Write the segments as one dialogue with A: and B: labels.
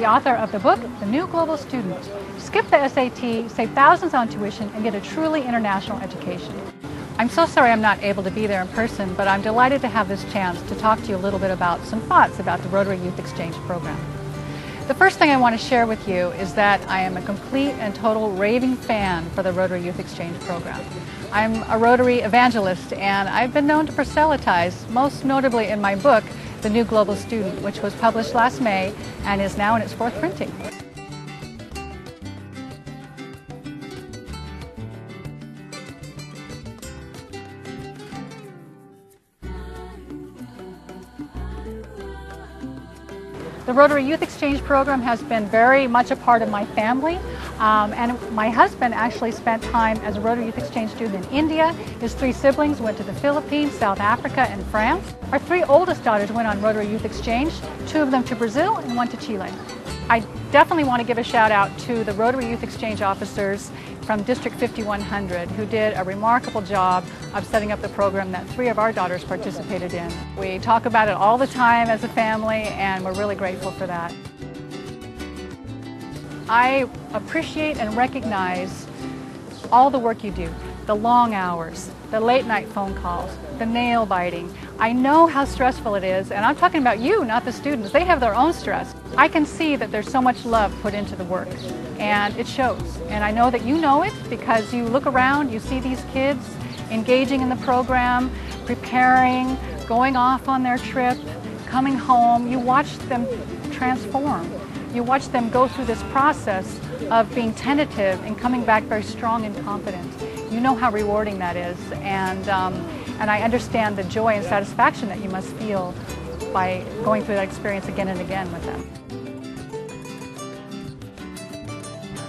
A: the author of the book, The New Global Student. Skip the SAT, save thousands on tuition, and get a truly international education. I'm so sorry I'm not able to be there in person, but I'm delighted to have this chance to talk to you a little bit about some thoughts about the Rotary Youth Exchange Program. The first thing I want to share with you is that I am a complete and total raving fan for the Rotary Youth Exchange Program. I'm a Rotary evangelist, and I've been known to proselytize, most notably in my book, The New Global Student, which was published last May and is now in its fourth printing. The Rotary Youth Exchange Program has been very much a part of my family, and my husband actually spent time as a Rotary Youth Exchange student in India. His three siblings went to the Philippines, South Africa, and France. Our three oldest daughters went on Rotary Youth Exchange, two of them to Brazil and one to Chile. I definitely want to give a shout out to the Rotary Youth Exchange officers from District 5100 who did a remarkable job of setting up the program that three of our daughters participated in. We talk about it all the time as a family, and we're really grateful for that. I appreciate and recognize all the work you do, the long hours, the late night phone calls, the nail biting. I know how stressful it is, and I'm talking about you, not the students. They have their own stress. I can see that there's so much love put into the work, and it shows. And I know that you know it because you look around, you see these kids engaging in the program, preparing, going off on their trip, coming home. You watch them transform. You watch them go through this process of being tentative and coming back very strong and confident. You know how rewarding that is, and I understand the joy and satisfaction that you must feel by going through that experience again and again with them.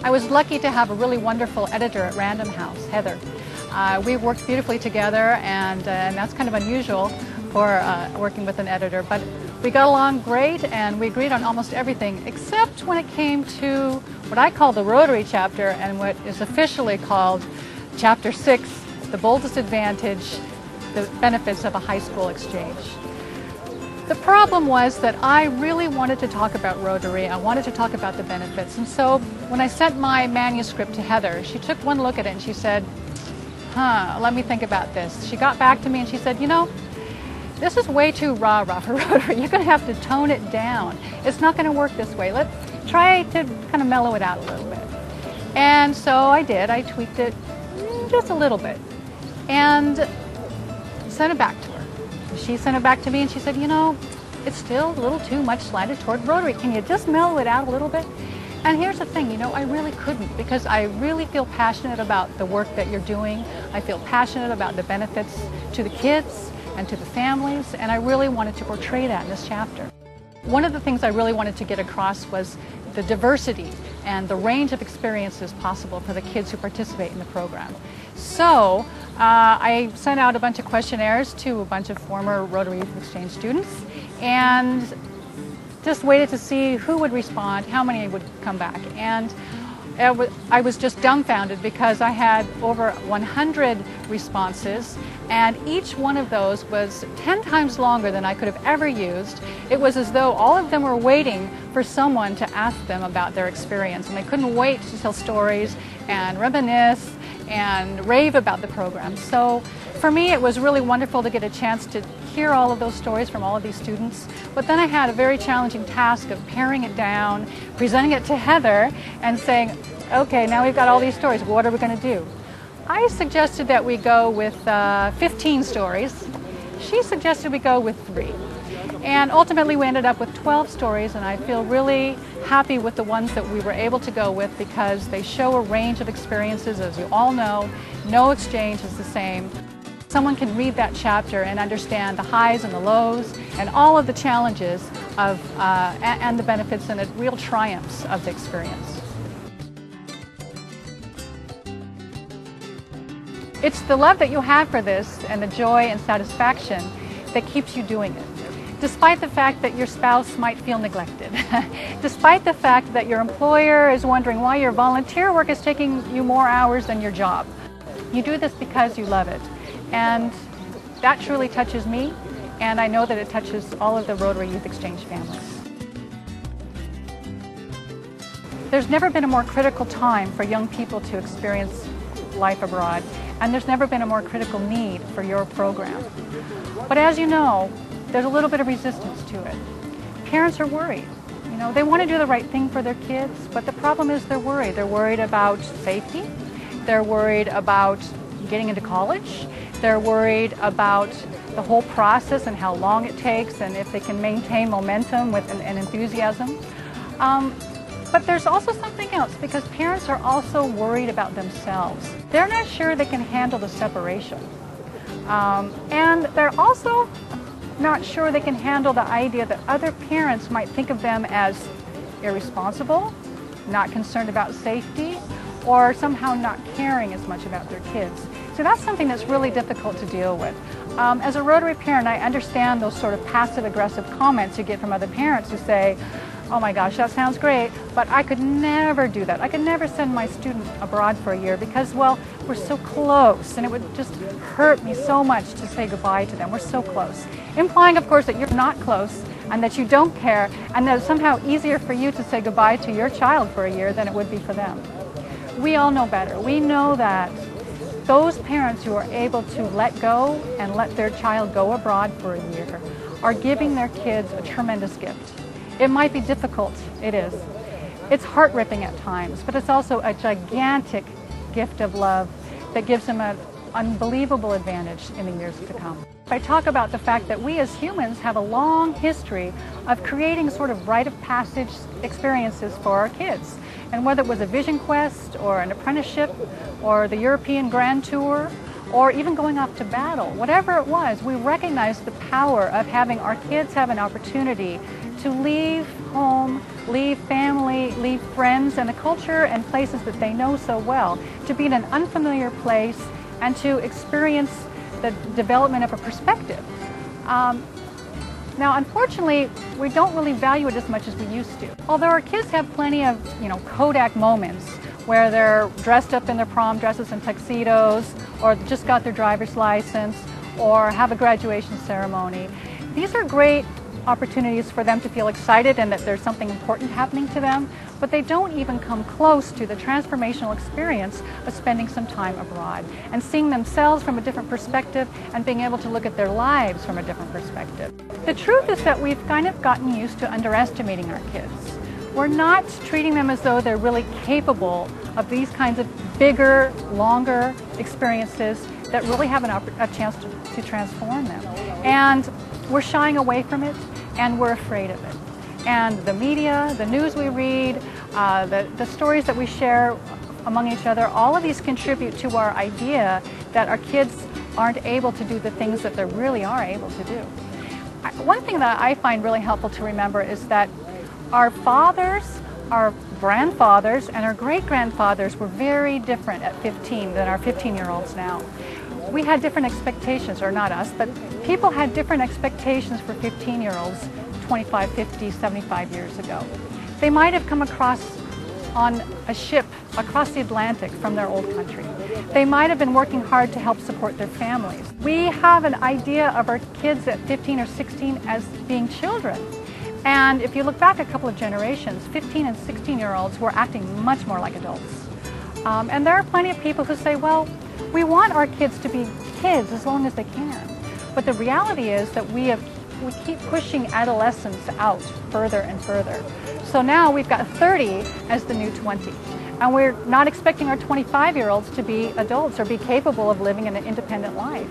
A: I was lucky to have a really wonderful editor at Random House, Heather. We worked beautifully together, and that's kind of unusual for working with an editor, but we got along great and we agreed on almost everything, except when it came to what I call the Rotary chapter and what is officially called Chapter 6, The Boldest Advantage, the Benefits of a High School Exchange. The problem was that I really wanted to talk about Rotary. I wanted to talk about the benefits. And so when I sent my manuscript to Heather, she took one look at it and she said, let me think about this. She got back to me and she said, you know, this is way too rah-rah for Rotary. You're going to have to tone it down. It's not going to work this way. Let's try to kind of mellow it out a little bit. And so I did. I tweaked it just a little bit and sent it back to her. She sent it back to me and she said, you know, it's still a little too much slanted toward Rotary. Can you just mellow it out a little bit? And here's the thing, you know, I really couldn't, because I really feel passionate about the work that you're doing. I feel passionate about the benefits to the kids and to the families, and I really wanted to portray that in this chapter. One of the things I really wanted to get across was the diversity and the range of experiences possible for the kids who participate in the program. So I sent out a bunch of questionnaires to a bunch of former Rotary Youth Exchange students and just waited to see who would respond, how many would come back. And I was just dumbfounded because I had over 100 responses, and each one of those was 10 times longer than I could have ever used. It was as though all of them were waiting for someone to ask them about their experience, and they couldn't wait to tell stories and reminisce and rave about the program. So for me, it was really wonderful to get a chance to hear all of those stories from all of these students. But then I had a very challenging task of paring it down, presenting it to Heather, and saying, okay, now we've got all these stories, what are we going to do? I suggested that we go with 15 stories. She suggested we go with 3. And ultimately we ended up with 12 stories, and I feel really happy with the ones that we were able to go with because they show a range of experiences. As you all know, no exchange is the same. Someone can read that chapter and understand the highs and the lows and all of the challenges of, and the benefits and the real triumphs of the experience. It's the love that you have for this and the joy and satisfaction that keeps you doing it. Despite the fact that your spouse might feel neglected, despite the fact that your employer is wondering why your volunteer work is taking you more hours than your job. You do this because you love it. And that truly touches me, and I know that it touches all of the Rotary Youth Exchange families. There's never been a more critical time for young people to experience life abroad, and there's never been a more critical need for your program. But as you know, there's a little bit of resistance to it. Parents are worried. You know, they want to do the right thing for their kids, but the problem is they're worried. They're worried about safety. They're worried about getting into college. They're worried about the whole process and how long it takes and if they can maintain momentum with an enthusiasm. But there's also something else, because parents are also worried about themselves. They're not sure they can handle the separation. And they're also not sure they can handle the idea that other parents might think of them as irresponsible, not concerned about safety, or somehow not caring as much about their kids. So that's something that's really difficult to deal with. As a Rotary parent, I understand those sort of passive-aggressive comments you get from other parents who say, "Oh my gosh, that sounds great, but I could never do that. I could never send my student abroad for a year because, well, we're so close, and it would just hurt me so much to say goodbye to them. We're so close." Implying, of course, that you're not close and that you don't care, and that it's somehow easier for you to say goodbye to your child for a year than it would be for them. We all know better. We know that those parents who are able to let go and let their child go abroad for a year are giving their kids a tremendous gift. It might be difficult, it is. It's heart-ripping at times, but it's also a gigantic gift of love that gives them an unbelievable advantage in the years to come. I talk about the fact that we as humans have a long history of creating sort of rite of passage experiences for our kids. And whether it was a vision quest or an apprenticeship or the European Grand Tour or even going off to battle, whatever it was, we recognized the power of having our kids have an opportunity to leave home, leave family, leave friends and the culture and places that they know so well, to be in an unfamiliar place and to experience the development of a perspective. Now, unfortunately, we don't really value it as much as we used to. Although our kids have plenty of, Kodak moments where they're dressed up in their prom dresses and tuxedos, or just got their driver's license, or have a graduation ceremony. These are great opportunities for them to feel excited and that there's something important happening to them, but they don't even come close to the transformational experience of spending some time abroad and seeing themselves from a different perspective and being able to look at their lives from a different perspective. The truth is that we've kind of gotten used to underestimating our kids. We're not treating them as though they're really capable of these kinds of bigger, longer experiences that really have a chance to transform them. And we're shying away from it, and we're afraid of it. And the media, the news we read, the stories that we share among each other, all of these contribute to our idea that our kids aren't able to do the things that they really are able to do. One thing that I find really helpful to remember is that our fathers, our grandfathers, and our great-grandfathers were very different at 15 than our 15-year-olds now. We had different expectations, or not us, but people had different expectations for 15-year-olds 25, 50, 75 years ago. They might have come across on a ship across the Atlantic from their old country. They might have been working hard to help support their families. We have an idea of our kids at 15 or 16 as being children. And if you look back a couple of generations, 15 and 16-year-olds were acting much more like adults. And there are plenty of people who say, well, we want our kids to be kids as long as they can. But the reality is that we keep pushing adolescence out further and further. So now we've got 30 as the new 20. And we're not expecting our 25-year-olds to be adults or be capable of living an independent life.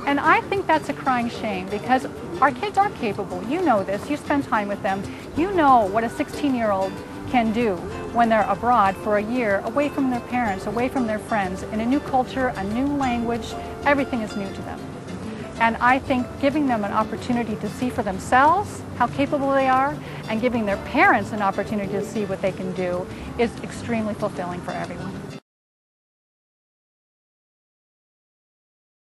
A: And I think that's a crying shame, because our kids are capable. You know this. You spend time with them. You know what a 16-year-old can do when they're abroad for a year, away from their parents, away from their friends, in a new culture, a new language. Everything is new to them. And I think giving them an opportunity to see for themselves how capable they are, and giving their parents an opportunity to see what they can do, is extremely fulfilling for everyone.